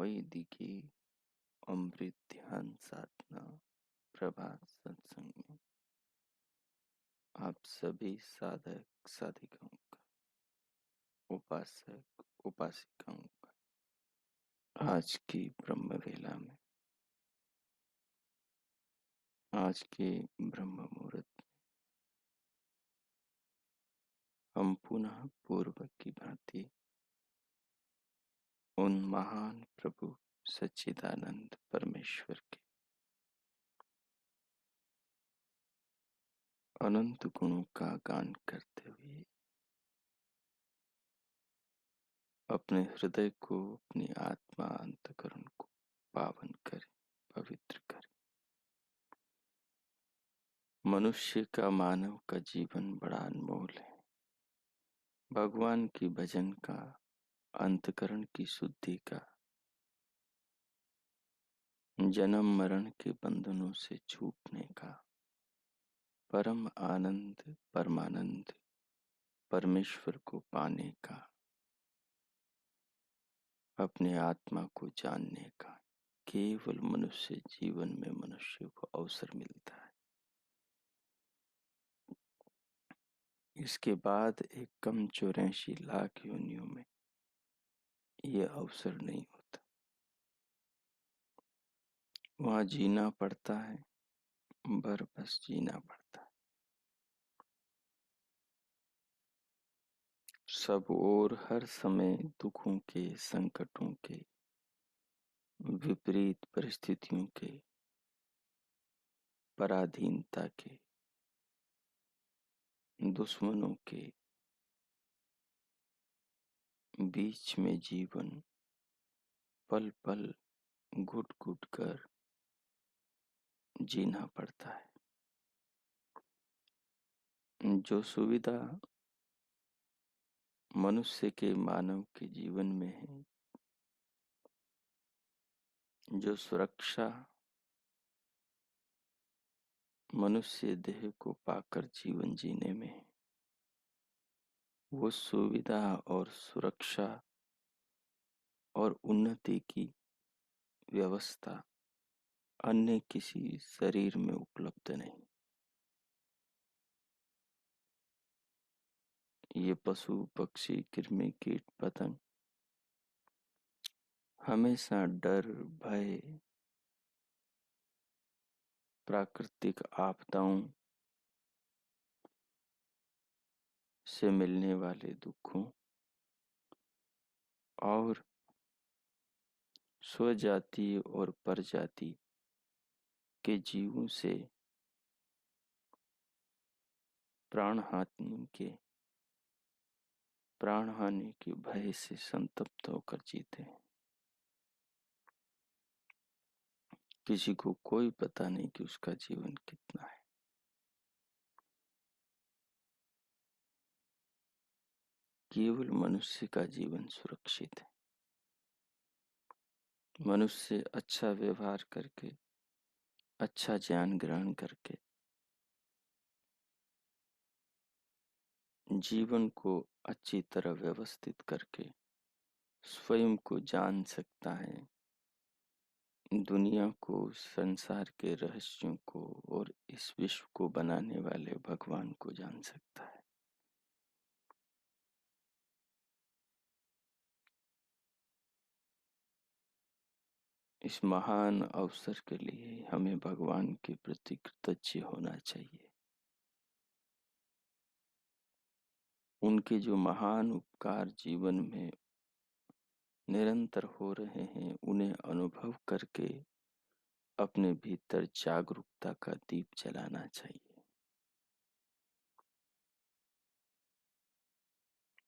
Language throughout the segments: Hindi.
वैदिकी अमृत ध्यान साधना प्रभात सत्संग में आप सभी साधक साधिकाओं का, उपासक उपासिकाओं का आज की ब्रह्म वेला में, आज के ब्रह्म मुहूर्त में हम पुनः पूर्व की भांति उन महान प्रभु सच्चिदानंद परमेश्वर के अनंत गुणों का गान करते हुए अपने हृदय को, अपनी आत्मा अंतःकरण को पावन करें, पवित्र करें। मनुष्य का, मानव का जीवन बड़ा अनमोल है। भगवान की भजन का, अंतःकरण की शुद्धि का, जन्म मरण के बंधनों से छूटने का, परम आनंद परमानंद परमेश्वर को पाने का, अपने आत्मा को जानने का केवल मनुष्य जीवन में मनुष्य को अवसर मिलता है। इसके बाद एक कम 84 लाख योनियों में यह अवसर नहीं होता। वहां जीना पड़ता है, बस जीना पड़ता है। सब और हर समय दुखों के, संकटों के, विपरीत परिस्थितियों के, पराधीनता के, दुश्मनों के बीच में जीवन पल पल घुट घुट कर जीना पड़ता है। जो सुविधा मनुष्य के, मानव के जीवन में है, जो सुरक्षा मनुष्य देह को पाकर जीवन जीने में है, वो सुविधा और सुरक्षा और उन्नति की व्यवस्था अन्य किसी शरीर में उपलब्ध नहीं। ये पशु पक्षी, कृमि कीट पतंग हमेशा डर, भय, प्राकृतिक आपदाओं से मिलने वाले दुखों और स्वजाति और परजाति के जीवों से प्राण हानि के भय से संतप्त होकर जीते हैं। किसी को कोई पता नहीं कि उसका जीवन कितना है। केवल मनुष्य का जीवन सुरक्षित है। मनुष्य अच्छा व्यवहार करके, अच्छा ज्ञान ग्रहण करके जीवन को अच्छी तरह व्यवस्थित करके स्वयं को जान सकता है, दुनिया को, संसार के रहस्यों को और इस विश्व को बनाने वाले भगवान को जान सकता है। इस महान अवसर के लिए हमें भगवान के प्रति कृतज्ञ होना चाहिए। उनके जो महान उपकार जीवन में निरंतर हो रहे हैं, उन्हें अनुभव करके अपने भीतर जागरूकता का दीप जलाना चाहिए।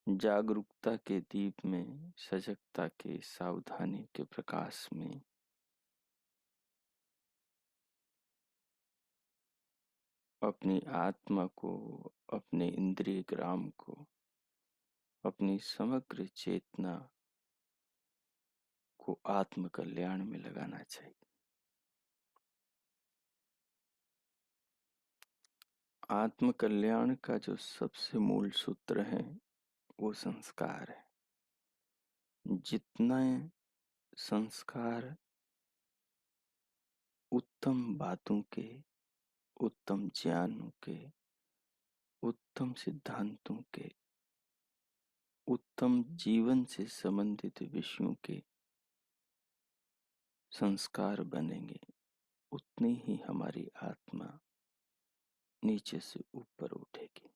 जागरूकता के दीप में, सजगता के, सावधानी के प्रकाश में अपनी आत्मा को, अपने इंद्रिय ग्राम को, अपनी समग्र चेतना को आत्म कल्याण में लगाना चाहिए। आत्म कल्याण का जो सबसे मूल सूत्र है वो संस्कार है। जितना संस्कार उत्तम बातों के, उत्तम ज्ञानों के, उत्तम सिद्धांतों के, उत्तम जीवन से संबंधित विषयों के संस्कार बनेंगे, उतनी ही हमारी आत्मा नीचे से ऊपर उठेगी।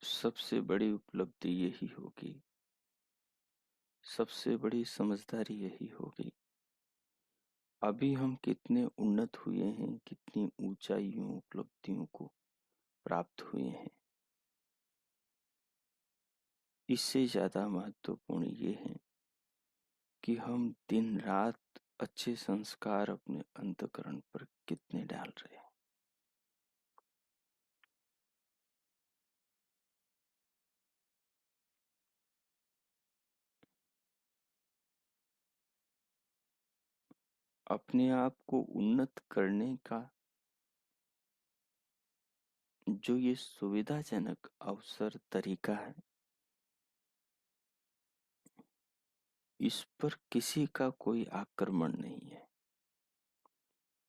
सबसे बड़ी उपलब्धि यही होगी, सबसे बड़ी समझदारी यही होगी। अभी हम कितने उन्नत हुए हैं, कितनी ऊंचाइयों उपलब्धियों को प्राप्त हुए हैं, इससे ज्यादा महत्वपूर्ण ये है कि हम दिन रात अच्छे संस्कार अपने अंतःकरण पर कितने डाल रहे हैं। अपने आप को उन्नत करने का जो ये सुविधाजनक अवसर तरीका है, इस पर किसी का कोई आक्रमण नहीं है,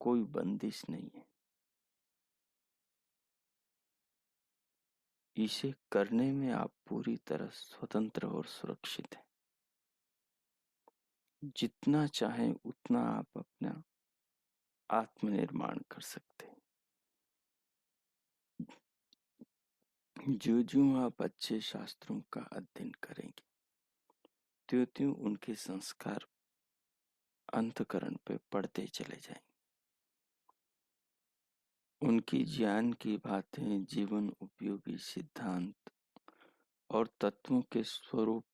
कोई बंदिश नहीं है। इसे करने में आप पूरी तरह स्वतंत्र और सुरक्षित हैं। जितना चाहें उतना आप अपना आत्मनिर्माण कर सकते हैं। जो आप अच्छे शास्त्रों का अध्ययन करेंगे, त्यों उनके संस्कार अंतःकरण पे पढ़ते चले जाएंगे। उनकी ज्ञान की बातें, जीवन उपयोगी सिद्धांत और तत्वों के स्वरूप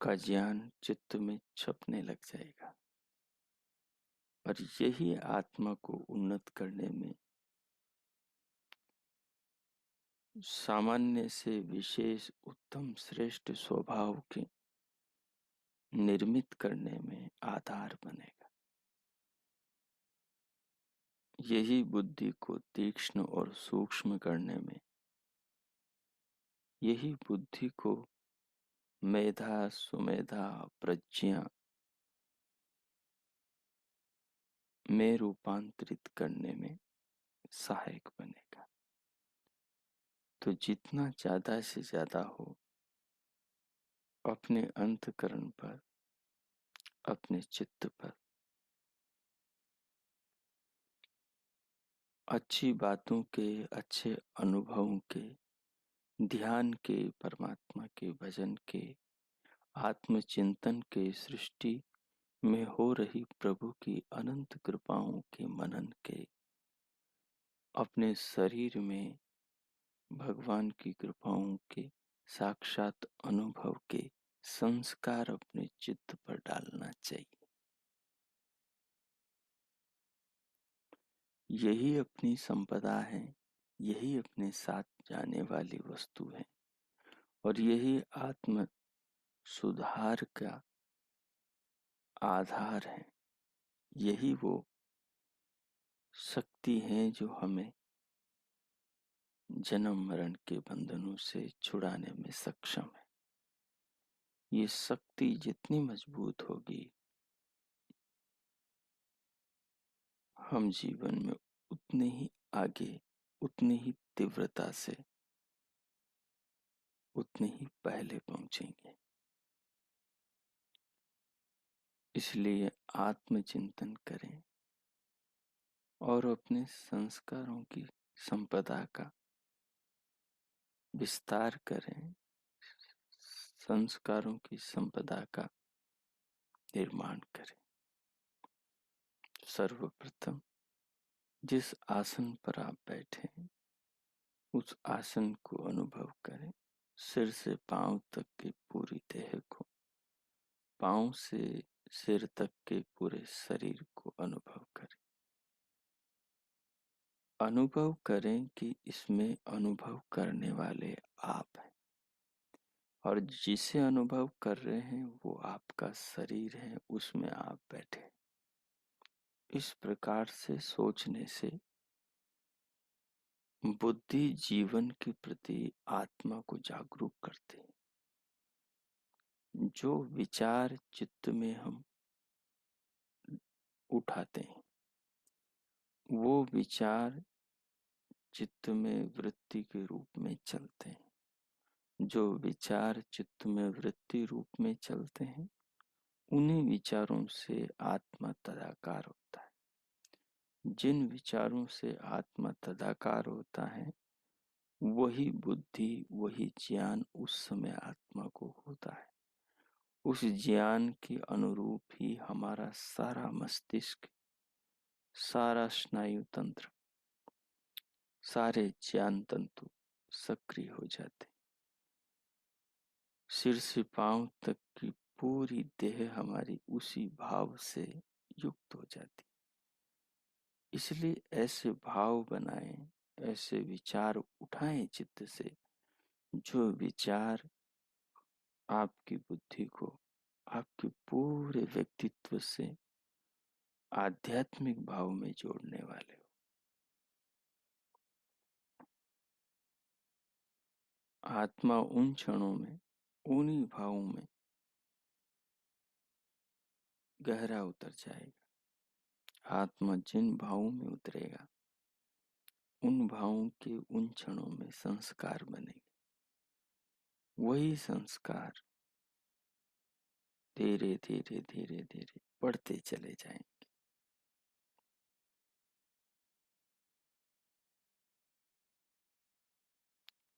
का ज्ञान चित्त में छपने लग जाएगा, और यही आत्मा को उन्नत करने में, सामान्य से विशेष उत्तम श्रेष्ठ स्वभाव के निर्मित करने में आधार बनेगा। यही बुद्धि को तीक्ष्ण और सूक्ष्म करने में, यही बुद्धि को मेधा सुमेधा प्रज्ञा में रूपांतरित करने में सहायक बनेगा। तो जितना ज्यादा से ज्यादा हो अपने अंतःकरण पर, अपने चित्त पर अच्छी बातों के, अच्छे अनुभवों के, ध्यान के, परमात्मा के भजन के, आत्मचिंतन के, सृष्टि में हो रही प्रभु की अनंत कृपाओं के मनन के, अपने शरीर में भगवान की कृपाओं के साक्षात अनुभव के संस्कार अपने चित्त पर डालना चाहिए। यही अपनी संपदा है, यही अपने साथ जाने वाली वस्तु है, और यही आत्म सुधार का आधार है। यही वो शक्ति है जो हमें जन्म मरण के बंधनों से छुड़ाने में सक्षम है। ये शक्ति जितनी मजबूत होगी, हम जीवन में उतने ही आगे, उतनी ही तीव्रता से, उतने ही पहले पहुंचेंगे। इसलिए आत्मचिंतन करें और अपने संस्कारों की संपदा का विस्तार करें, संस्कारों की संपदा का निर्माण करें। सर्वप्रथम जिस आसन पर आप बैठे हैं, उस आसन को अनुभव करें। सिर से पांव तक की पूरी देह को, पांव से सिर तक के पूरे शरीर को अनुभव करें। अनुभव करें कि इसमें अनुभव करने वाले आप हैं, और जिसे अनुभव कर रहे हैं वो आपका शरीर है, उसमें आप बैठे। इस प्रकार से सोचने से बुद्धि जीवन के प्रति आत्मा को जागरूक करते हैं। जो विचार चित्त में हम उठाते हैं, वो विचार चित्त में वृत्ति के रूप में चलते हैं। जो विचार चित्त में वृत्ति रूप में चलते हैं, उन्हीं विचारों से आत्मा तदाकार होता है। जिन विचारों से आत्मा तदाकार होता है, वही बुद्धि, वही ज्ञान उस समय आत्मा को होता है। उस ज्ञान के अनुरूप ही हमारा सारा मस्तिष्क, सारा स्नायु तंत्र, सारे ज्ञान तंतु सक्रिय हो जाते। सिर से पांव तक की पूरी देह हमारी उसी भाव से युक्त हो जाती। इसलिए ऐसे भाव बनाएं, ऐसे विचार उठाएं चित्त से, जो विचार आपकी बुद्धि को, आपके पूरे व्यक्तित्व से आध्यात्मिक भाव में जोड़ने वाले हो। आत्मा उन क्षणों में, उन्हीं भावों में गहरा उतर जाएगा। आत्मा जिन भावों में उतरेगा, उन भावों के उन क्षणों में संस्कार बनेंगे। वही संस्कार धीरे धीरे धीरे धीरे बढ़ते चले जाएंगे।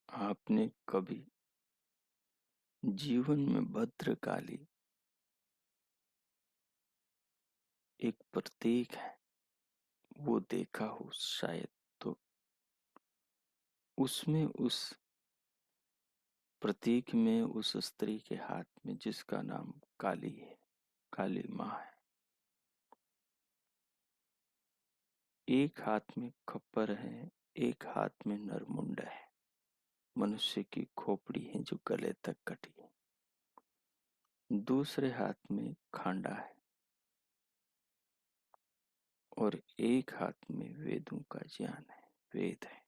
आपने कभी जीवन में भद्रकाली एक प्रतीक है, वो देखा हो शायद, तो उसमें उस प्रतीक में उस स्त्री के हाथ में, जिसका नाम काली है, काली माँ है, एक हाथ में खप्पर है, एक हाथ में नरमुंड है, मनुष्य की खोपड़ी है जो गले तक कटी है, दूसरे हाथ में खांडा है, और एक हाथ में वेदों का ज्ञान है, वेद है।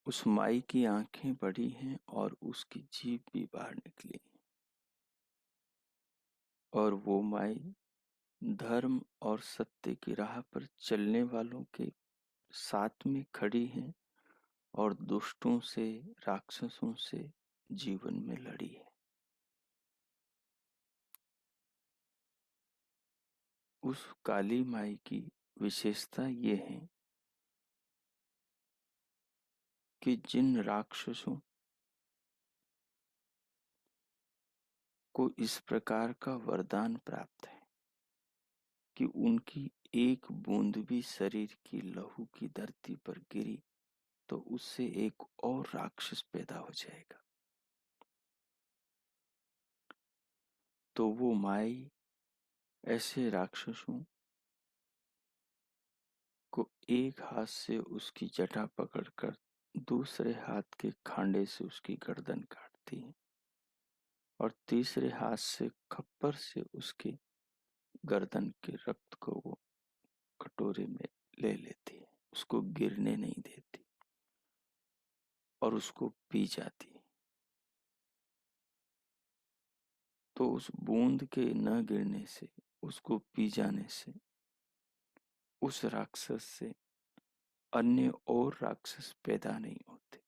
उस माई की आंखें बड़ी हैं और उसकी जीभ भी बाहर निकली है, और वो माई धर्म और सत्य की राह पर चलने वालों के साथ में खड़ी है, और दुष्टों से, राक्षसों से जीवन में लड़ी है। उस काली माई की विशेषता ये है कि जिन राक्षसों को इस प्रकार का वरदान प्राप्त है कि उनकी एक बूंद भी शरीर की लहू की धरती पर गिरी तो उससे एक और राक्षस पैदा हो जाएगा, तो वो माई ऐसे राक्षसों को एक हाथ से उसकी जटा पकड़कर दूसरे हाथ के खांडे से उसकी गर्दन काटती है, और तीसरे हाथ से खप्पर से उसके गर्दन के रक्त को वो कटोरे में ले लेती है, उसको गिरने नहीं देती और उसको पी जाती है। तो उस बूंद के न गिरने से, उसको पी जाने से उस राक्षस से अन्य और राक्षस पैदा नहीं होते।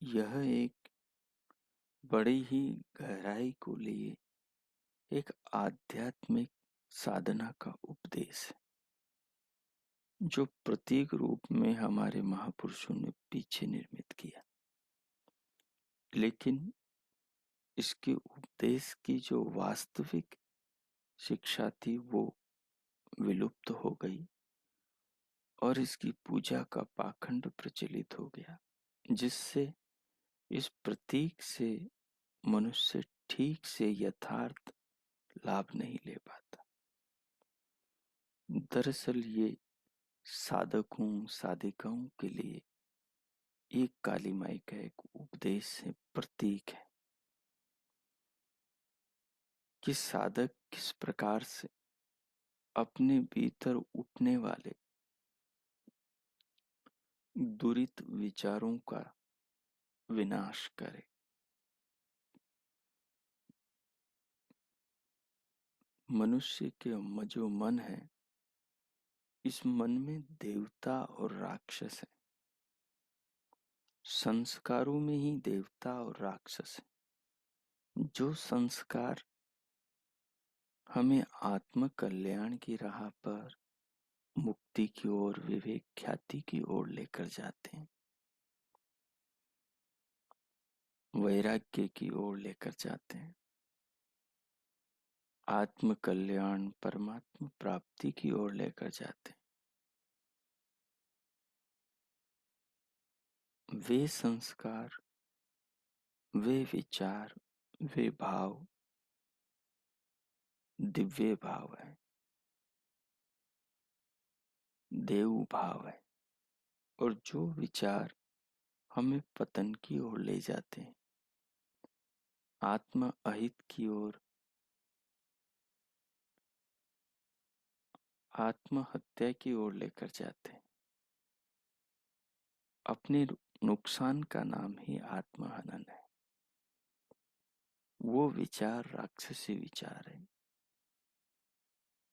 यह एक बड़ी ही गहराई को लिए एक आध्यात्मिक साधना का उपदेश है, जो प्रतीक रूप में हमारे महापुरुषों ने पीछे निर्मित किया, लेकिन इसके उपदेश की जो वास्तविक शिक्षा थी वो विलुप्त हो गई, और इसकी पूजा का पाखंड प्रचलित हो गया, जिससे इस प्रतीक से मनुष्य ठीक से यथार्थ लाभ नहीं ले पाता। दरअसल ये साधकों, साधिकाओं के लिए एक काली माई का एक उपदेश है, प्रतीक है कि साधक किस प्रकार से अपने भीतर उठने वाले दुरित विचारों का विनाश करे। मनुष्य के जो मन है, इस मन में देवता और राक्षस है। संस्कारों में ही देवता और राक्षस है। जो संस्कार हमें आत्म कल्याण की राह पर मुक्ति की ओर, विवेक ख्याति की ओर लेकर जाते हैं, वैराग्य की ओर लेकर जाते हैं, आत्म कल्याण परमात्मा प्राप्ति की ओर लेकर जाते हैं, वे संस्कार, वे विचार, वे भाव दिव्य भाव है, देव भाव है। और जो विचार हमें पतन की ओर ले जाते हैं, आत्म अहित की ओर, आत्महत्या की ओर लेकर जाते हैं, अपने नुकसान का नाम ही आत्महनन है। वो विचार राक्षसी विचार है,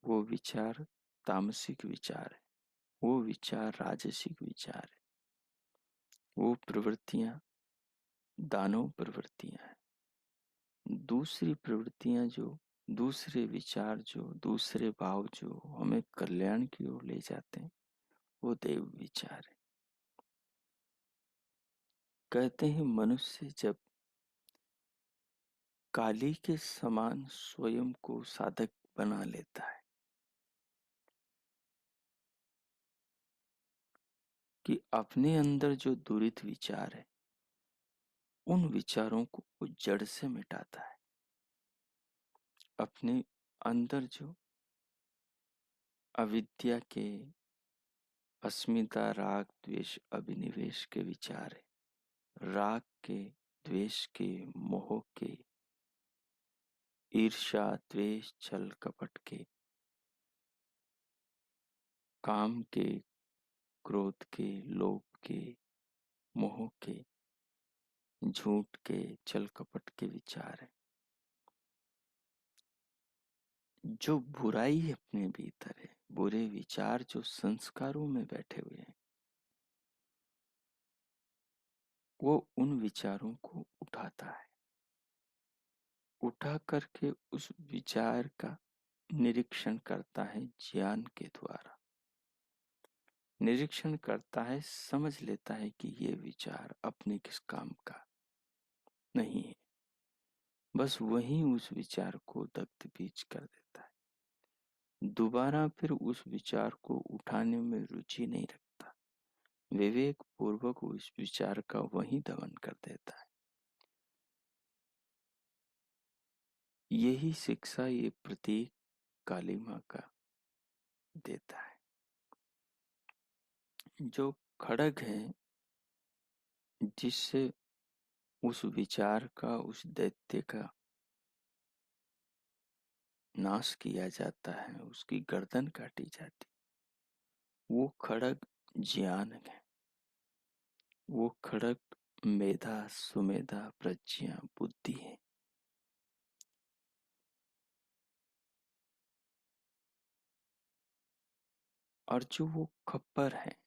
वो विचार तामसिक विचार है, वो विचार राजसिक विचार है, वो प्रवृत्तियां दानव प्रवृत्तियां हैं। दूसरी प्रवृत्तियां जो, दूसरे विचार जो, दूसरे भाव जो हमें कल्याण की ओर ले जाते हैं, वो देव विचार है। कहते हैं मनुष्य जब काली के समान स्वयं को साधक बना लेता है कि अपने अंदर जो दुरित विचार है, उन विचारों को वो जड़ से मिटाता है। अपने अंदर जो अविद्या के, अस्मिता, राग द्वेष अभिनिवेश के विचार है, राग के, द्वेष के, मोह के, ईर्ष्या द्वेष छल कपट के, काम के, क्रोध के, लोभ के, मोह के, झूठ के, छल कपट के विचार है। जो बुराई अपने भीतर है, बुरे विचार जो संस्कारों में बैठे हुए हैं, वो उन विचारों को उठाता है। उठा करके उस विचार का निरीक्षण करता है ज्ञान के द्वारा। निरीक्षण करता है, समझ लेता है कि ये विचार अपने किस काम का नहीं है। बस वही उस विचार को दग्ध बीज कर देता है। दोबारा फिर उस विचार को उठाने में रुचि नहीं रखता, विवेक पूर्वक उस विचार का वही दमन कर देता है। यही शिक्षा ये प्रतीक काली माँ का देता है। जो खड़ग है, जिससे उस विचार का, उस दैत्य का नाश किया जाता है, उसकी गर्दन काटी जाती, वो खड़ग ज्ञान है। वो खड़ग मेधा, सुमेधा, प्रज्ञा, बुद्धि है। और जो वो खप्पर है,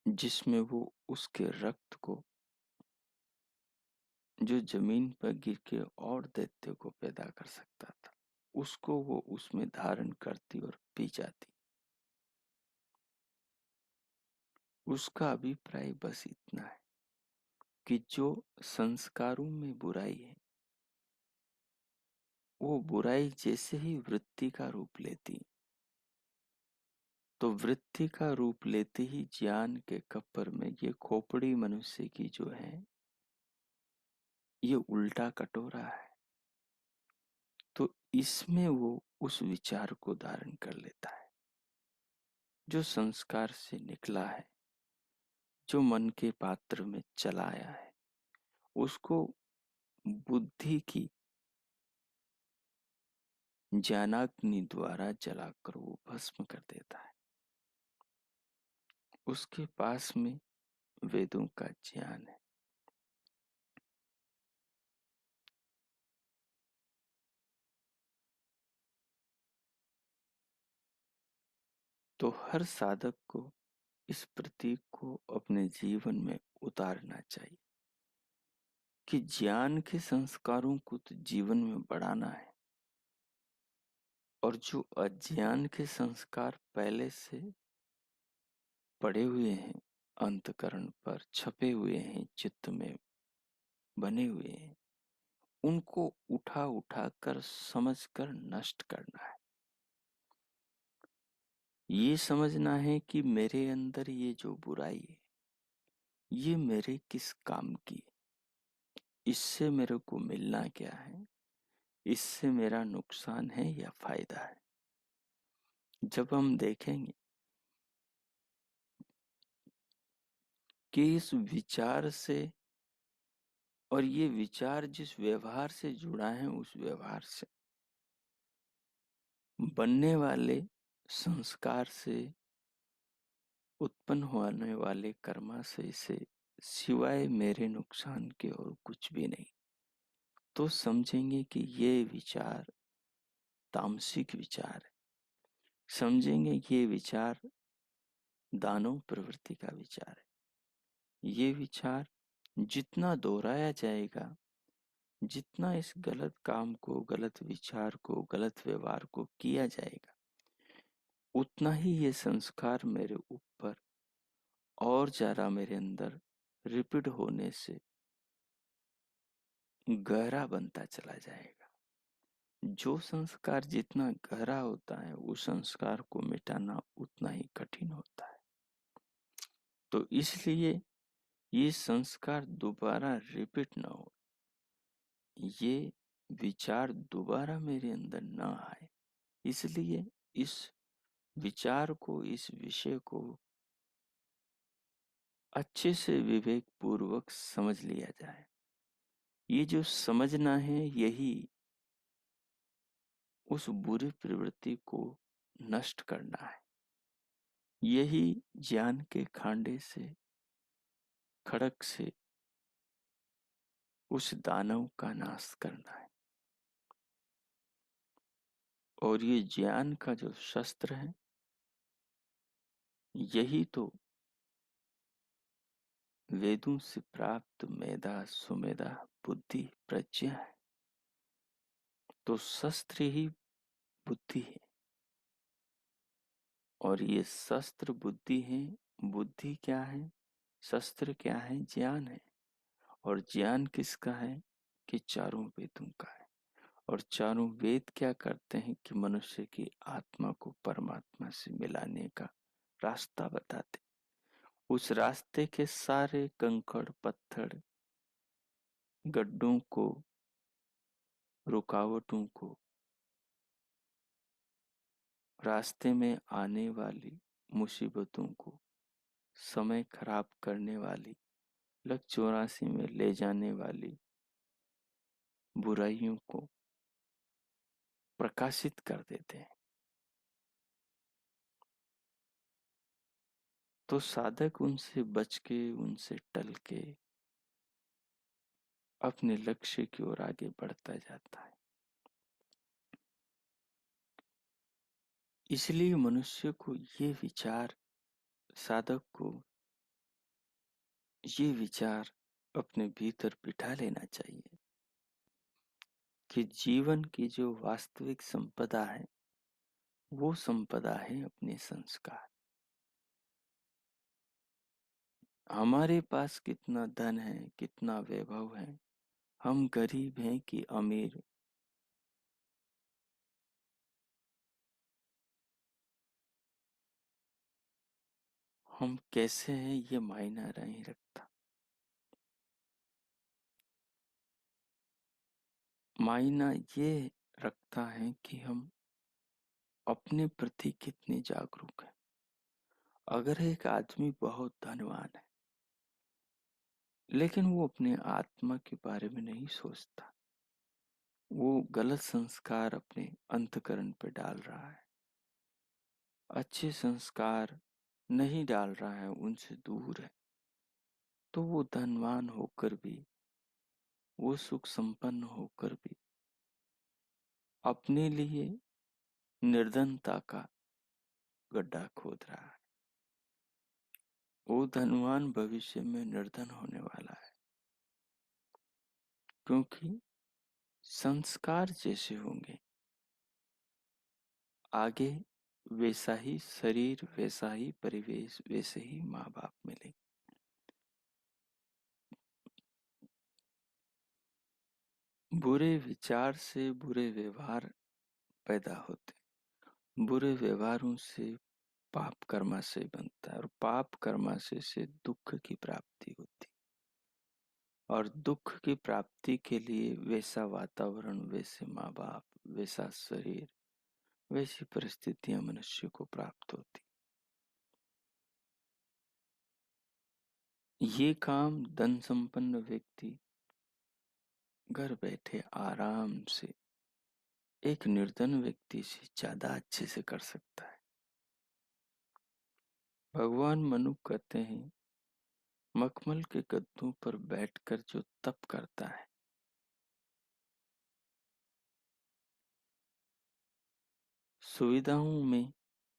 जिसमें वो उसके रक्त को, जो जमीन पर गिर के और दैत्य को पैदा कर सकता था, उसको वो उसमें धारण करती और पी जाती। उसका अभिप्राय बस इतना है कि जो संस्कारों में बुराई है, वो बुराई जैसे ही वृत्ति का रूप लेती, तो वृत्ति का रूप लेते ही ज्ञान के कपर में ये खोपड़ी मनुष्य की जो है, ये उल्टा कटोरा है। तो इसमें वो उस विचार को धारण कर लेता है। जो संस्कार से निकला है, जो मन के पात्र में चला आया है, उसको बुद्धि की ज्ञानाग्नि द्वारा जलाकर वो भस्म कर देता है। उसके पास में वेदों का ज्ञान है। तो हर साधक को इस प्रतीक को अपने जीवन में उतारना चाहिए कि ज्ञान के संस्कारों को तो जीवन में बढ़ाना है, और जो अज्ञान के संस्कार पहले से पड़े हुए हैं, अंतकरण पर छपे हुए हैं, चित्त में बने हुए हैं, उनको उठा उठा कर समझकर नष्ट करना है। ये समझना है कि मेरे अंदर ये जो बुराई है, ये मेरे किस काम की है, इससे मेरे को मिलना क्या है, इससे मेरा नुकसान है या फायदा है। जब हम देखेंगे कि इस विचार से, और ये विचार जिस व्यवहार से जुड़ा है, उस व्यवहार से बनने वाले संस्कार से उत्पन्न होने वाले कर्माशय से सिवाय मेरे नुकसान के और कुछ भी नहीं, तो समझेंगे कि ये विचार तामसिक विचार है। समझेंगे कि ये विचार दानव प्रवृत्ति का विचार है। ये विचार जितना दोहराया जाएगा, जितना इस गलत काम को, गलत विचार को, गलत व्यवहार को किया जाएगा, उतना ही ये संस्कार मेरे ऊपर और ज्यादा मेरे अंदर रिपीट होने से गहरा बनता चला जाएगा। जो संस्कार जितना गहरा होता है, उस संस्कार को मिटाना उतना ही कठिन होता है। तो इसलिए ये संस्कार दोबारा रिपीट ना हो, ये विचार दोबारा मेरे अंदर ना आए, इसलिए इस विचार को, इस विषय को अच्छे से विवेक पूर्वक समझ लिया जाए। ये जो समझना है, यही उस बुरी प्रवृत्ति को नष्ट करना है। यही ज्ञान के खांडे से, खड़क से उस दानव का नाश करना है। और ये ज्ञान का जो शस्त्र है, यही तो वेदों से प्राप्त मेधा, सुमेधा, बुद्धि, प्रज्ञा है। तो शस्त्र ही बुद्धि है, और ये शस्त्र बुद्धि है। बुद्धि क्या है, शस्त्र क्या है? ज्ञान है। और ज्ञान किसका है? कि चारों वेदों का है। और चारों वेद क्या करते हैं कि मनुष्य की आत्मा को परमात्मा से मिलाने का रास्ता बताते। उस रास्ते के सारे कंकड़ पत्थर, गड्ढों को, रुकावटों को, रास्ते में आने वाली मुसीबतों को, समय खराब करने वाली, लक 84 में ले जाने वाली बुराइयों को प्रकाशित कर देते हैं। तो साधक उनसे बच के, उनसे टल के अपने लक्ष्य की ओर आगे बढ़ता जाता है। इसलिए मनुष्य को ये विचार, साधक को ये विचार अपने भीतर बिठा लेना चाहिए कि जीवन की जो वास्तविक संपदा है, वो संपदा है अपने संस्कार। हमारे पास कितना धन है, कितना वैभव है, हम गरीब हैं कि अमीर, हम कैसे हैं, ये मायना नहीं रखता। मायना ये रखता है कि हम अपने प्रति कितने जागरूक हैं, अगर एक आदमी बहुत धनवान है लेकिन वो अपने आत्मा के बारे में नहीं सोचता, वो गलत संस्कार अपने अंतःकरण पे डाल रहा है, अच्छे संस्कार नहीं डाल रहा है, उनसे दूर है, तो वो धनवान होकर भी, वो सुख संपन्न होकर भी अपने लिए निर्धनता का गड्ढा खोद रहा है। वो धनवान भविष्य में निर्धन होने वाला है, क्योंकि संस्कार जैसे होंगे आगे वैसा ही शरीर, वैसा ही परिवेश, वैसे ही माँ बाप मिलेंगे। बुरे विचार से बुरे व्यवहार पैदा होते, बुरे व्यवहारों से पाप कर्माशय बनता है और पाप कर्माशय से दुख की प्राप्ति होती, और दुख की प्राप्ति के लिए वैसा वातावरण, वैसे माँ बाप, वैसा शरीर, वैसी परिस्थितियां मनुष्य को प्राप्त होती। ये काम धन संपन्न व्यक्ति घर बैठे आराम से एक निर्धन व्यक्ति से ज्यादा अच्छे से कर सकता है। भगवान मनु कहते हैं, मखमल के गद्दों पर बैठकर जो तप करता है, सुविधाओं में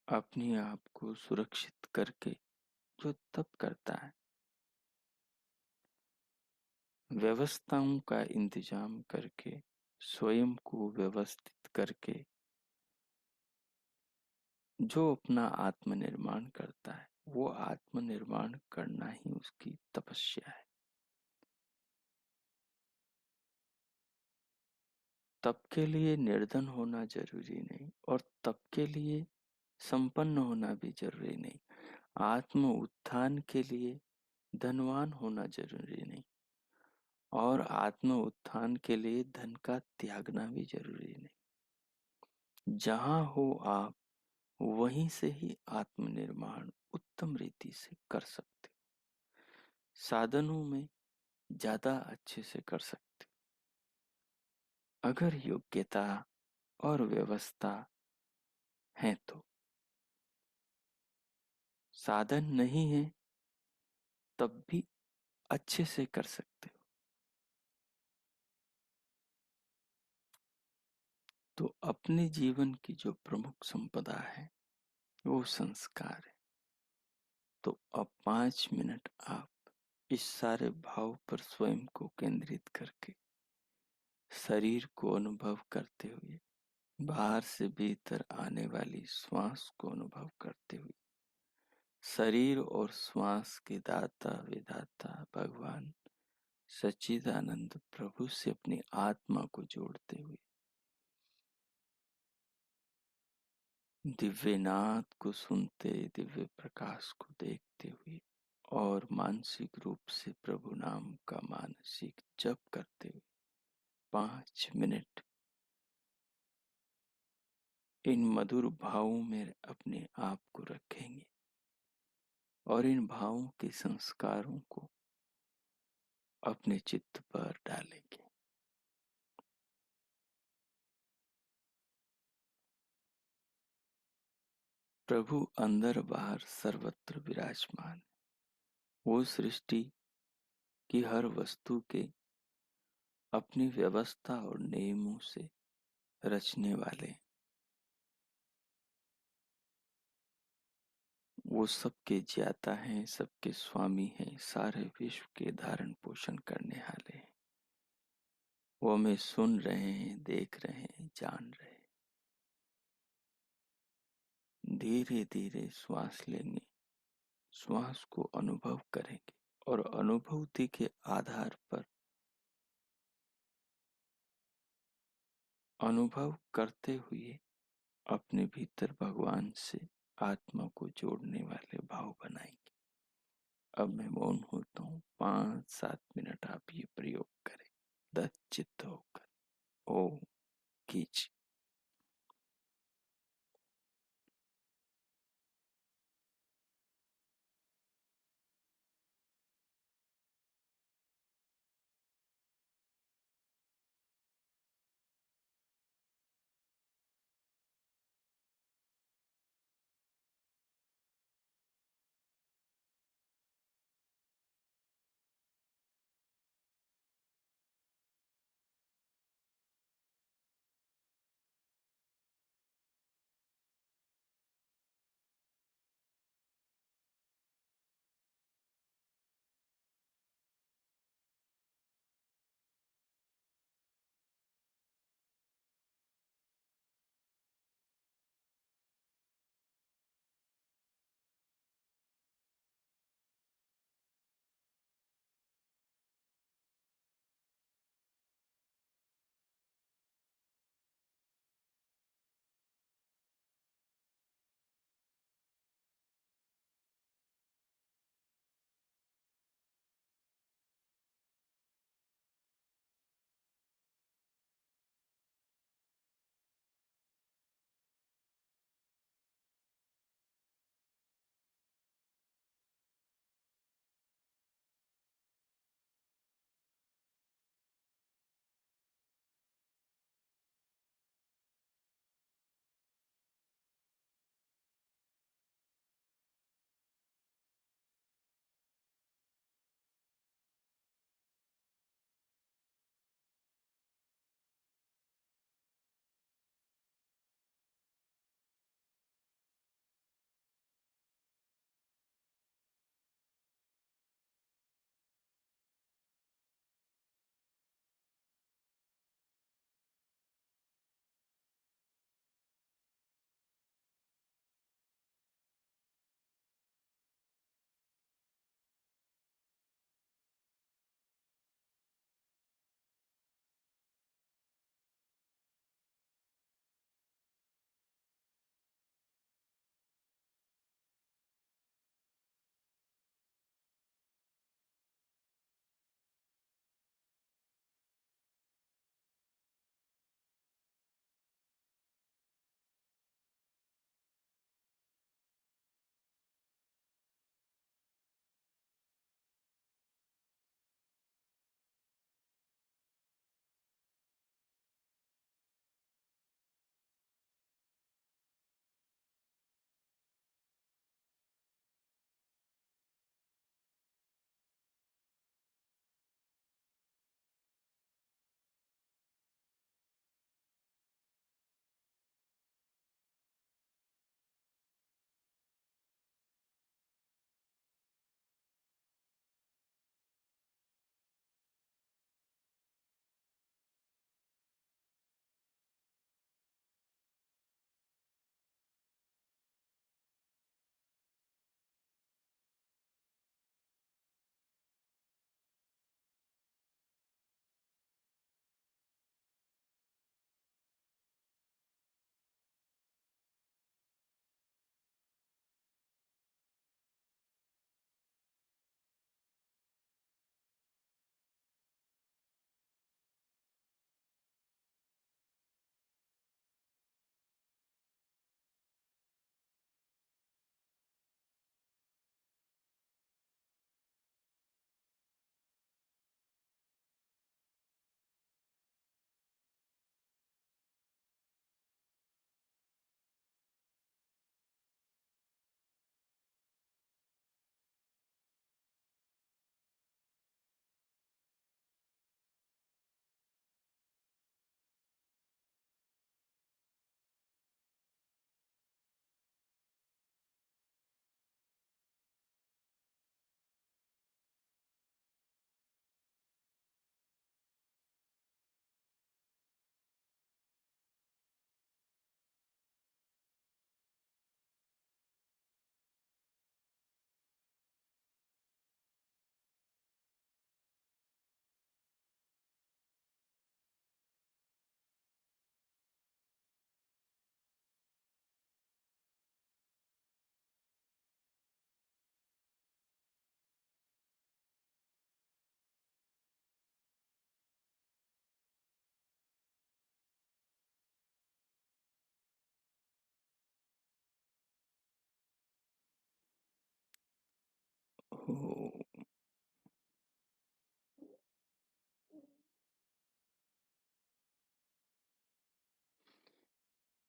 अपने आप को सुरक्षित करके जो तप करता है, व्यवस्थाओं का इंतजाम करके, स्वयं को व्यवस्थित करके जो अपना आत्मनिर्माण करता है, वो आत्मनिर्माण करना ही उसकी तपस्या है। तप के लिए निर्धन होना जरूरी नहीं और तप के लिए संपन्न होना भी जरूरी नहीं। आत्म उत्थान के लिए धनवान होना जरूरी नहीं और आत्म उत्थान के लिए धन का त्यागना भी जरूरी नहीं। जहां हो आप, वहीं से ही आत्मनिर्माण उत्तम रीति से कर सकते हो, साधनों में ज्यादा अच्छे से कर सकते हो। अगर योग्यता और व्यवस्था है तो, साधन नहीं है तब भी अच्छे से कर सकते हो। तो अपने जीवन की जो प्रमुख संपदा है वो संस्कार है। तो अब 5 मिनट आप इस सारे भाव पर स्वयं को केंद्रित करके शरीर को अनुभव करते हुए, बाहर से भीतर आने वाली श्वास को अनुभव करते हुए, शरीर और श्वास के दाता विधाता भगवान सच्चिदानंद प्रभु से अपनी आत्मा को जोड़ते हुए, दिव्य नाद को सुनते, दिव्य प्रकाश को देखते हुए और मानसिक रूप से प्रभु नाम का मानसिक जप करते हुए 5 मिनट इन मधुर भावों में अपने आप को रखेंगे और इन भावों के संस्कारों को अपने चित्त पर डालेंगे। प्रभु अंदर बाहर सर्वत्र विराजमान, वो सृष्टि की हर वस्तु के अपनी व्यवस्था और नियमों से रचने वाले, वो सबके ज्ञाता हैं, सबके स्वामी हैं, सारे विश्व के धारण पोषण करने वाले हैं। वो हमें सुन रहे हैं, देख रहे हैं, जान रहे हैं। धीरे धीरे श्वास लेंगे, श्वास को अनुभव करेंगे और अनुभूति के आधार पर अनुभव करते हुए अपने भीतर भगवान से आत्मा को जोड़ने वाले भाव बनाएंगे। अब मैं मौन होता हूँ, 5-7 मिनट आप ये प्रयोग करें दत्त होकर। ओम कीच।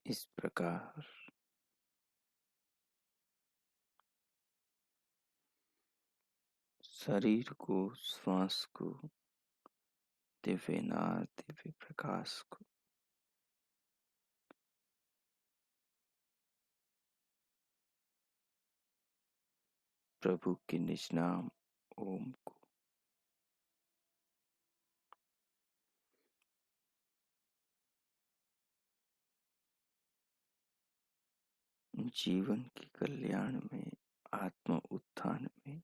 इस प्रकार शरीर को, श्वास को, दिव्य नाद, दिव्य प्रकाश को प्रभु के निज नाम ओम को जीवन के कल्याण में, आत्म उत्थान में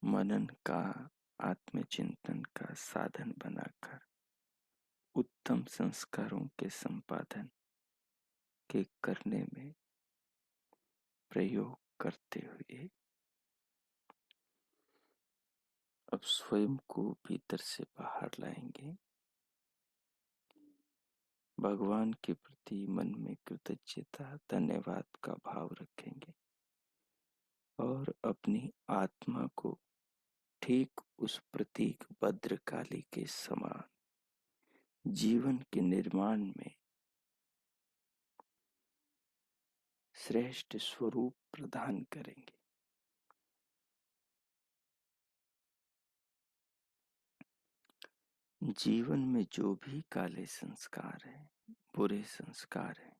मनन का, आत्मचिंतन का साधन बनाकर उत्तम संस्कारों के संपादन के करने में प्रयोग करते हुए अब स्वयं को भीतर से बाहर लाएंगे। भगवान के प्रति मन में कृतज्ञता, धन्यवाद का भाव रखेंगे और अपनी आत्मा को ठीक उस प्रतीक भद्रकाली के समान जीवन के निर्माण में श्रेष्ठ स्वरूप प्रदान करेंगे। जीवन में जो भी काले संस्कार हैं, बुरे संस्कार हैं,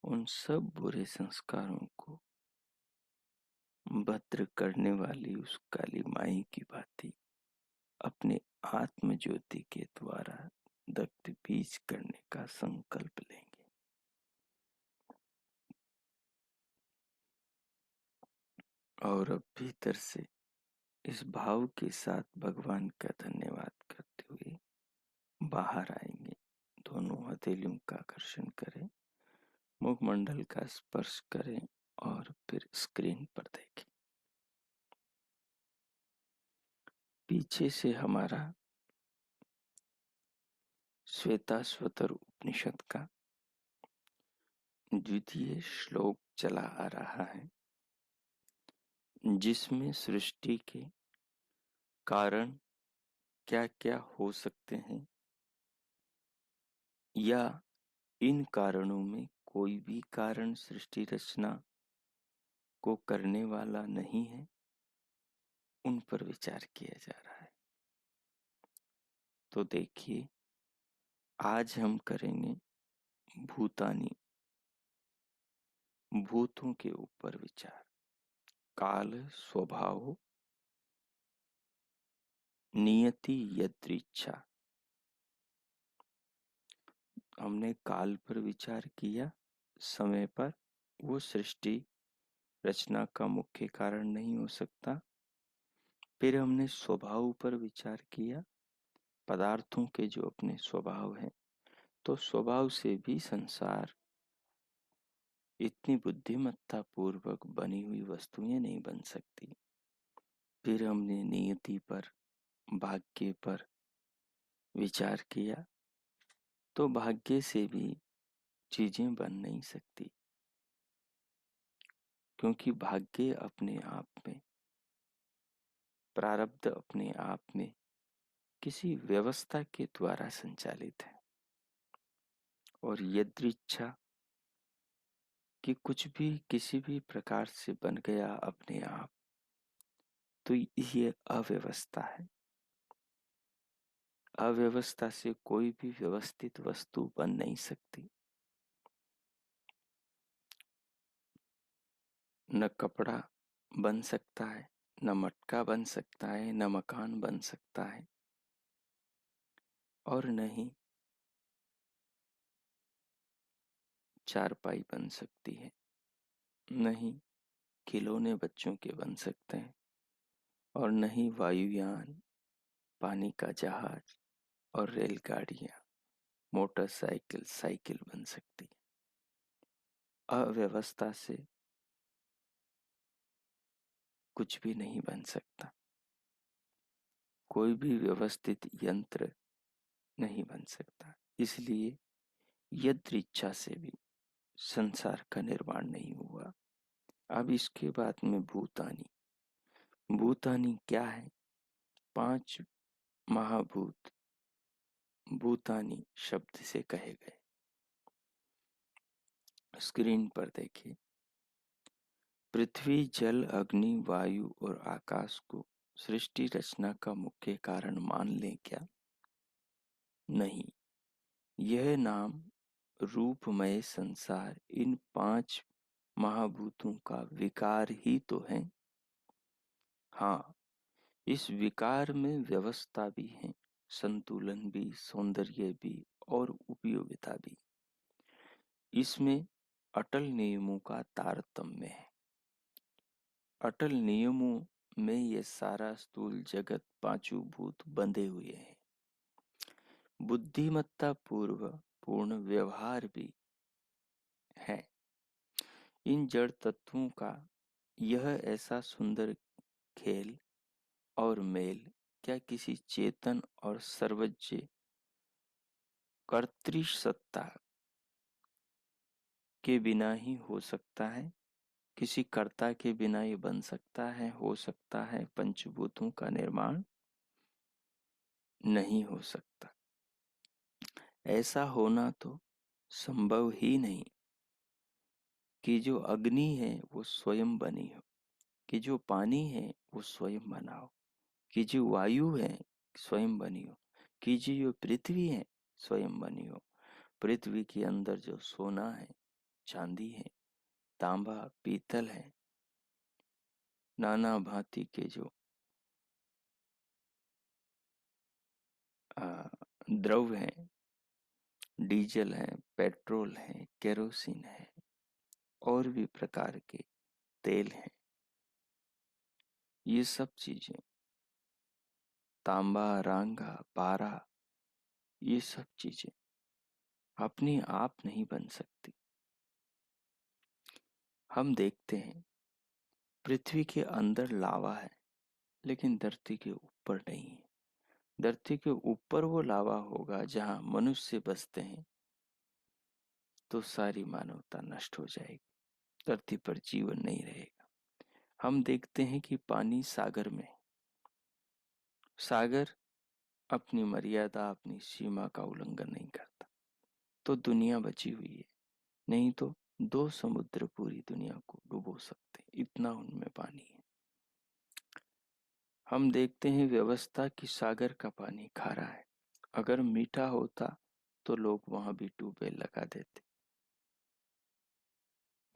उन सब बुरे संस्कारों को भद्र करने वाली उस काली माई की भांति अपने आत्म ज्योति के द्वारा दग्ध बीज करने का संकल्प लेंगे। और अब भीतर से इस भाव के साथ भगवान का धन्यवाद करते हुए बाहर आएंगे। दोनों हथेलियों का आकर्षण करें, मुखमंडल का स्पर्श करें और फिर स्क्रीन पर देखें। पीछे से हमारा श्वेताश्वतर उपनिषद का द्वितीय श्लोक चला आ रहा है, जिसमें सृष्टि के कारण क्या क्या हो सकते हैं या इन कारणों में कोई भी कारण सृष्टि रचना को करने वाला नहीं है, उन पर विचार किया जा रहा है। तो देखिए, आज हम करेंगे भूतानी, भूतों के ऊपर विचार। काल, स्वभाव, नियति, यदृच्छा। हमने काल पर विचार किया, समय पर वो सृष्टि रचना का मुख्य कारण नहीं हो सकता। फिर हमने स्वभाव पर विचार किया, पदार्थों के जो अपने स्वभाव हैं, तो स्वभाव से भी संसार इतनी बुद्धिमत्ता पूर्वक बनी हुई वस्तुएं नहीं बन सकती। फिर हमने नियति पर, भाग्य पर विचार किया, तो भाग्य से भी चीजें बन नहीं सकती, क्योंकि भाग्य अपने आप में, प्रारब्ध अपने आप में किसी व्यवस्था के द्वारा संचालित है। और यदृच्छा कि कुछ भी किसी भी प्रकार से बन गया अपने आप, तो ये अव्यवस्था है। अव्यवस्था से कोई भी व्यवस्थित वस्तु बन नहीं सकती। न कपड़ा बन सकता है, न मटका बन सकता है, न मकान बन सकता है, और न ही चारपाई बन सकती है, न ही खिलौने बच्चों के बन सकते हैं, और न ही वायुयान, पानी का जहाज और रेलगाड़ियां, मोटरसाइकिल, साइकिल बन सकती है। अव्यवस्था से कुछ भी नहीं बन सकता। कोई भी व्यवस्थित यंत्र नहीं बन सकता। इसलिए यदृच्छा से भी संसार का निर्माण नहीं हुआ। अब इसके बाद में भूतानी, भूतानी क्या है? 5 महाभूत भूतानी शब्द से कहे गए। स्क्रीन पर देखिए। पृथ्वी, जल, अग्नि, वायु और आकाश को सृष्टि रचना का मुख्य कारण मान लें क्या? नहीं। यह नाम रूपमय संसार इन 5 महाभूतों का विकार ही तो है। हाँ, इस विकार में व्यवस्था भी है, संतुलन भी, सौंदर्य भी और उपयोगिता भी। इसमें अटल नियमों का तारतम्य है। अटल नियमों में ये सारा स्थूल जगत 5 भूत बंधे हुए हैं। बुद्धिमत्ता पूर्ण व्यवहार भी है। इन जड़ तत्वों का यह ऐसा सुंदर खेल और मेल क्या किसी चेतन और सर्वज्ञ कर्तृसत्ता के बिना ही हो सकता है? किसी कर्ता के बिना ये बन सकता है, हो सकता है पंचभूतों का निर्माण? नहीं हो सकता। ऐसा होना तो संभव ही नहीं कि जो अग्नि है वो स्वयं बनी हो, कि जो पानी है वो स्वयं बना हो, कि जो वायु है स्वयं बनी हो, कि जो पृथ्वी है स्वयं बनी हो। पृथ्वी के अंदर जो सोना है, चांदी है, तांबा, पीतल है, नाना भांति के जो द्रव्य हैं, डीजल है, पेट्रोल है, केरोसिन है और भी प्रकार के तेल हैं, ये सब चीजें, तांबा, रांगा, पारा, ये सब चीजें अपने आप नहीं बन सकती। हम देखते हैं पृथ्वी के अंदर लावा है, लेकिन धरती के ऊपर नहीं है। धरती के ऊपर वो लावा होगा जहां मनुष्य बसते हैं तो सारी मानवता नष्ट हो जाएगी, धरती पर जीवन नहीं रहेगा। हम देखते हैं कि पानी सागर में, सागर अपनी मर्यादा, अपनी सीमा का उल्लंघन नहीं करता, तो दुनिया बची हुई है। नहीं तो 2 समुद्र पूरी दुनिया को डुबो सकते, इतना उनमें पानी है। हम देखते हैं व्यवस्था कि सागर का पानी खारा है। अगर मीठा होता तो लोग वहां भी ट्यूबवेल लगा देते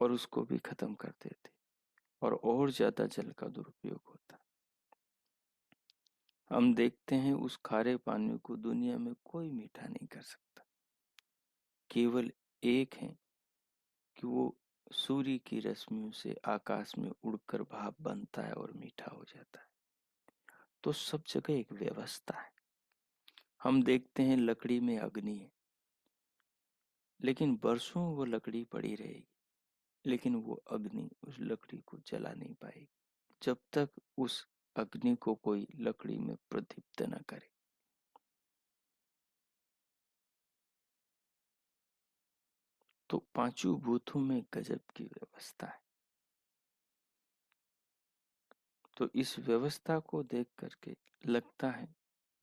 और उसको भी खत्म कर देते और ज्यादा जल का दुरुपयोग होता। हम देखते हैं उस खारे पानी को दुनिया में कोई मीठा नहीं कर सकता। केवल एक है कि वो सूर्य की रश्मियों से आकाश में उड़कर भाप बनता है और मीठा हो जाता है। तो सब जगह एक व्यवस्था है। हम देखते हैं लकड़ी में अग्नि है, लेकिन बरसों वो लकड़ी पड़ी रहेगी, लेकिन वो अग्नि उस लकड़ी को जला नहीं पाएगी जब तक उस अग्नि को कोई लकड़ी में प्रदीप्त न करे। तो 5 भूतों में गजब की व्यवस्था है। तो इस व्यवस्था को देख करके लगता है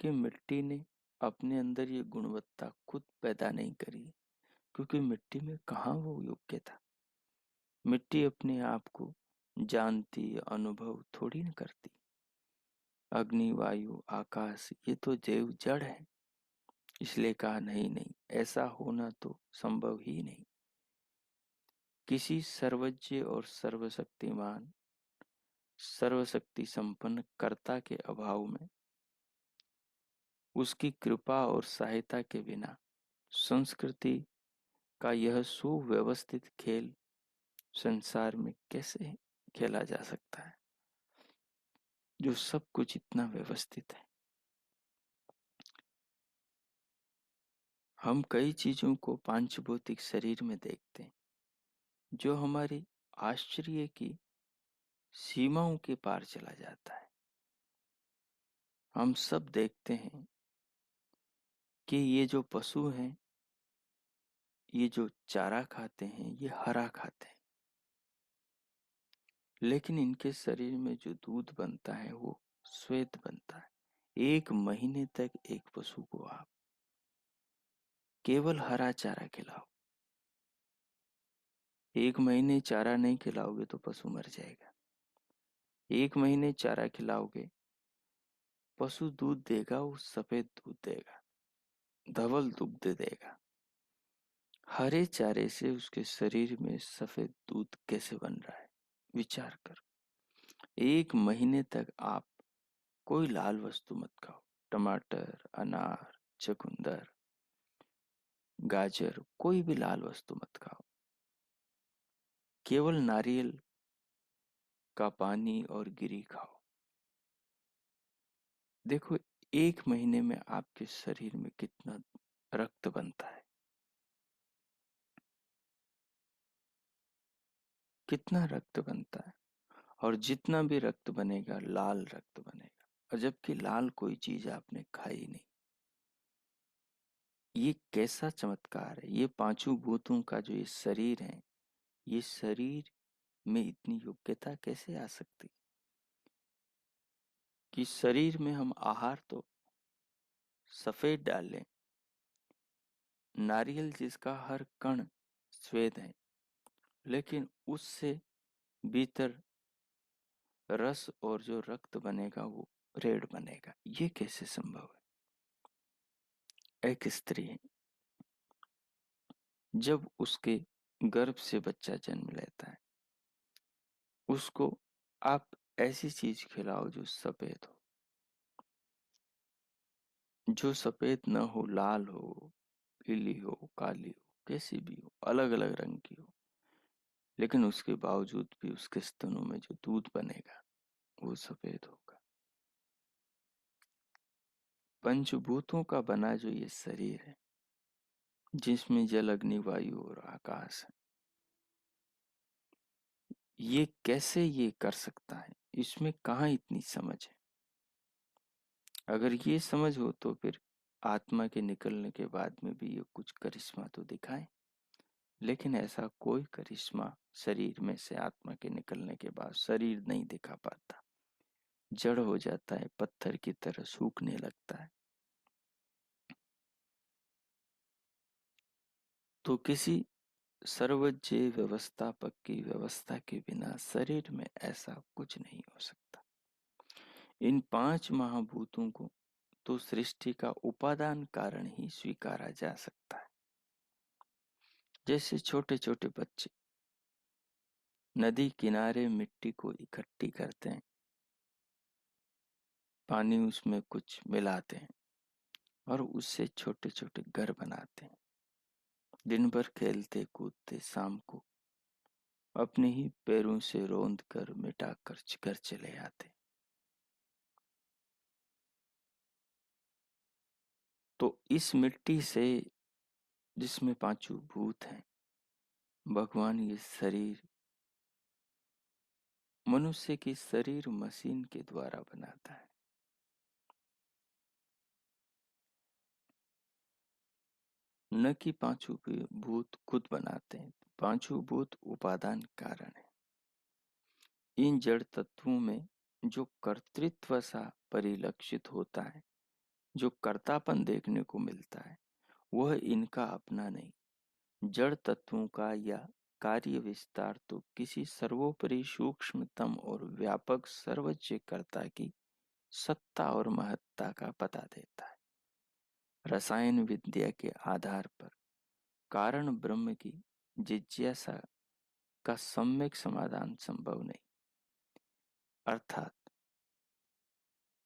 कि मिट्टी ने अपने अंदर ये गुणवत्ता खुद पैदा नहीं करी, क्योंकि मिट्टी में कहाँ वो योग्य था। मिट्टी अपने आप को जानती, अनुभव थोड़ी न करती। अग्नि, वायु, आकाश ये तो देव जड़ है। इसलिए कहा नहीं नहीं, ऐसा होना तो संभव ही नहीं। किसी सर्वज्ञ और सर्वशक्तिमान, सर्वशक्ति संपन्न कर्ता के अभाव में, उसकी कृपा और सहायता के बिना संस्कृति का यह सुव्यवस्थित खेल संसार में कैसे खेला जा सकता है, जो सब कुछ इतना व्यवस्थित है। हम कई चीजों को पांचभौतिक शरीर में देखते हैं जो हमारी आश्चर्य की सीमाओं के पार चला जाता है। हम सब देखते हैं कि ये जो पशु हैं, ये जो चारा खाते हैं, ये हरा खाते हैं, लेकिन इनके शरीर में जो दूध बनता है वो श्वेत बनता है। 1 महीने तक एक पशु को आप केवल हरा चारा खिलाओ। 1 महीने चारा नहीं खिलाओगे तो पशु मर जाएगा। 1 महीने चारा खिलाओगे, पशु दूध देगा, वो सफेद दूध देगा, धवल दुग्ध देगा। हरे चारे से उसके शरीर में सफेद दूध कैसे बन रहा है, विचार कर। 1 महीने तक आप कोई लाल वस्तु मत खाओ। टमाटर, अनार, चुकंदर, गाजर, कोई भी लाल वस्तु मत खाओ। केवल नारियल का पानी और गिरी खाओ। देखो 1 महीने में आपके शरीर में कितना रक्त बनता है, कितना रक्त बनता है। और जितना भी रक्त बनेगा लाल रक्त बनेगा, और जबकि लाल कोई चीज आपने खाई नहीं। ये कैसा चमत्कार है। ये पांचों भूतों का जो ये शरीर है, ये शरीर में इतनी योग्यता कैसे आ सकती कि शरीर में हम आहार तो सफेद डाल लें। नारियल जिसका हर कण श्वेत है, लेकिन उससे भीतर रस और जो रक्त बनेगा वो रेड बनेगा। ये कैसे संभव है। एक स्त्री जब उसके गर्भ से बच्चा जन्म लेता है, उसको आप ऐसी चीज खिलाओ जो सफेद हो, जो सफेद न हो, लाल हो, पीली हो, काली हो, कैसी भी हो, अलग अलग रंग की हो, लेकिन उसके बावजूद भी उसके स्तनों में जो दूध बनेगा वो सफेद होगा। पंचभूतों का बना जो ये शरीर है, जिसमें जल, अग्नि, वायु और आकाश है, ये कैसे ये कर सकता है। इसमें कहाँ इतनी समझ है। अगर ये समझ हो तो फिर आत्मा के निकलने के बाद में भी ये कुछ करिश्मा तो दिखाए। लेकिन ऐसा कोई करिश्मा शरीर में से आत्मा के निकलने के बाद शरीर नहीं दिखा पाता, जड़ हो जाता है, पत्थर की तरह सूखने लगता है। तो किसी सर्वज्ञ व्यवस्थापक की व्यवस्था के बिना शरीर में ऐसा कुछ नहीं हो सकता। इन 5 महाभूतों को तो सृष्टि का उपादान कारण ही स्वीकारा जा सकता है। जैसे छोटे छोटे बच्चे नदी किनारे मिट्टी को इकट्ठी करते हैं, पानी उसमें कुछ मिलाते हैं और उससे छोटे छोटे घर बनाते हैं। दिन भर खेलते कूदते शाम को अपने ही पैरों से रौंद कर मिटा कर घर चले आते। तो इस मिट्टी से, जिसमें पांचों भूत हैं, भगवान ये शरीर, मनुष्य की शरीर मशीन के द्वारा बनाता है। न कि पांचों भूत खुद बनाते हैं। पांचों भूत उपादान कारण है। इन जड़ तत्वों में जो कर्तृत्व सा परिलक्षित होता है, जो कर्तापन देखने को मिलता है, वह इनका अपना नहीं। जड़ तत्वों का या कार्य विस्तार तो किसी सर्वोपरि सूक्ष्मतम और व्यापक सर्वोच्च कर्ता की सत्ता और महत्ता का पता देता है। रसायन विद्या के आधार पर कारण ब्रह्म की जिज्ञासा का सम्यक समाधान संभव नहीं। अर्थात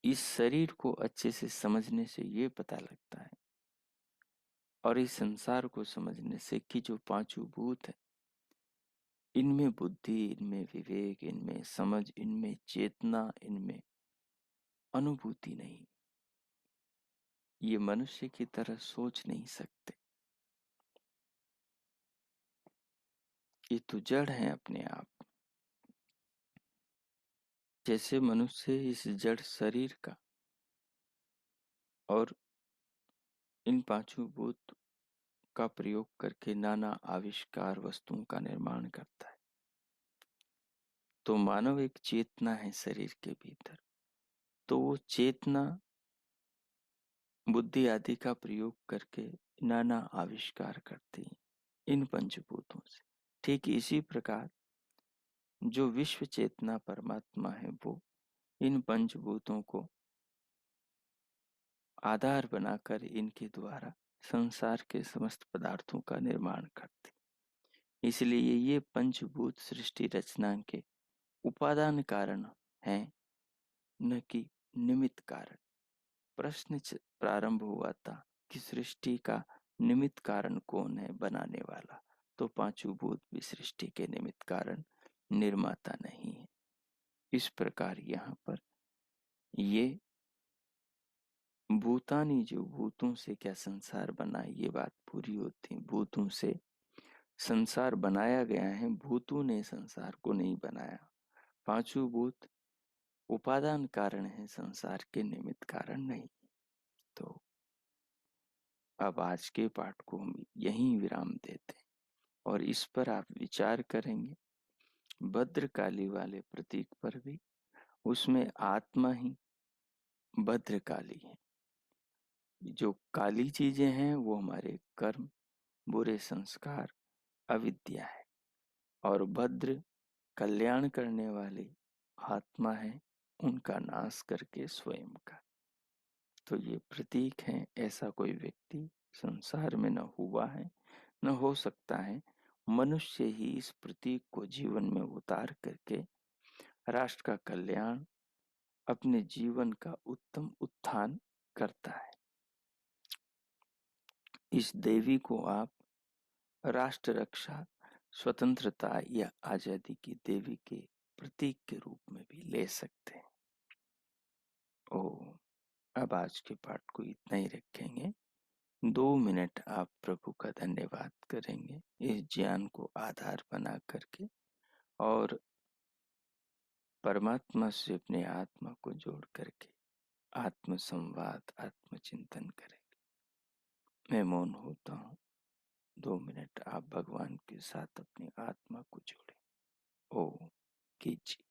इस शरीर को अच्छे से समझने से ये पता लगता है, और इस संसार को समझने से, कि जो पांचों भूत है, इनमें बुद्धि, इनमें विवेक, इनमें समझ, इनमें चेतना, इनमें अनुभूति नहीं। ये मनुष्य की तरह सोच नहीं सकते। ये तो जड़ है अपने आप। जैसे मनुष्य इस जड़ शरीर का और इन पांचों भूत का प्रयोग करके नाना आविष्कार वस्तुओं का निर्माण करता है। तो मानव एक चेतना है शरीर के भीतर, तो वो चेतना बुद्धि आदि का प्रयोग करके नाना आविष्कार करती है इन पंचभूतों से। ठीक इसी प्रकार जो विश्व चेतना परमात्मा है, वो इन पंचभूतों को आधार बनाकर इनके द्वारा संसार के समस्त पदार्थों का निर्माण करती। इसलिए ये पंचभूत सृष्टि रचना के उपादान कारण हैं, न कि निमित्त कारण। प्रश्न प्रारंभ हुआ था कि सृष्टि का निमित्त कारण कौन है, बनाने वाला। तो पांचों भूत भी सृष्टि के निमित्त कारण, निर्माता नहीं है। इस प्रकार यहाँ पर ये भूतानी, जो भूतों से क्या संसार बना, ये बात पूरी होती है। भूतों से संसार बनाया गया है, भूतों ने संसार को नहीं बनाया। पांचों भूत उपादान कारण है, संसार के निमित्त कारण नहीं। तो अब आज के पाठ को हम यहीं विराम देते हैं और इस पर आप विचार करेंगे। भद्रकाली वाले प्रतीक पर भी, उसमें आत्मा ही भद्रकाली है। जो काली चीजें हैं वो हमारे कर्म, बुरे संस्कार, अविद्या है, और भद्र कल्याण करने वाली आत्मा है, उनका नाश करके स्वयं का। तो ये प्रतीक है, ऐसा कोई व्यक्ति संसार में न हुआ है, न हो सकता है। मनुष्य ही इस प्रतीक को जीवन में उतार करके राष्ट्र का कल्याण, अपने जीवन का उत्तम उत्थान करता है। इस देवी को आप राष्ट्र रक्षा, स्वतंत्रता या आजादी की देवी के प्रतीक के रूप में भी ले सकते हैं। ओ, अब आज के पाठ को इतना ही रखेंगे। 2 मिनट आप प्रभु का धन्यवाद करेंगे इस ज्ञान को आधार बना करके, और परमात्मा से अपने आत्मा को जोड़ करके आत्म संवाद, आत्मचिंतन करेंगे। मैं मौन होता हूँ। 2 मिनट आप भगवान के साथ अपनी आत्मा को जोड़ें। ओम कीजिए।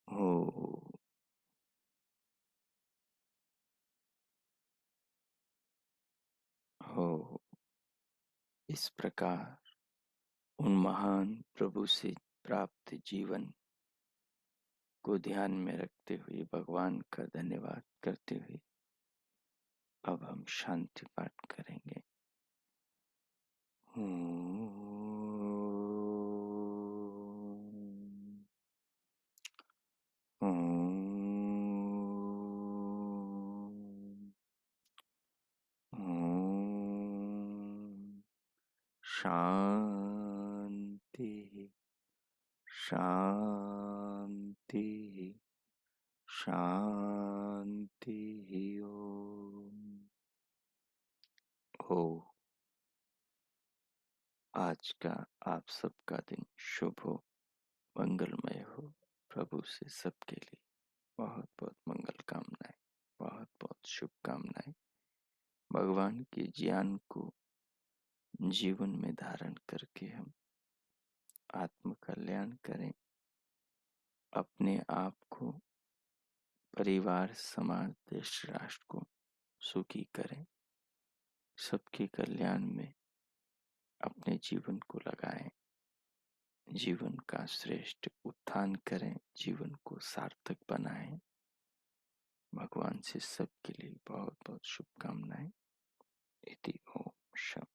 हो हो इस प्रकार उन महान प्रभु से प्राप्त जीवन को ध्यान में रखते हुए, भगवान का धन्यवाद करते हुए, अब हम शांति पाठ करेंगे। शांति शांति शांति हो। आज का आप सबका दिन शुभ हो, मंगलमय हो। प्रभु से सबके लिए बहुत बहुत मंगल कामनाएं, बहुत बहुत शुभकामनाएं। भगवान के ज्ञान को जीवन में धारण करके हम आत्म कल्याण करें, अपने आप को, परिवार, समाज, देश, राष्ट्र को सुखी करें, सबके कल्याण में अपने जीवन को लगाएं, जीवन का श्रेष्ठ उत्थान करें, जीवन को सार्थक बनाएं। भगवान से सबके लिए बहुत बहुत शुभकामनाएं। इति ओम शांति।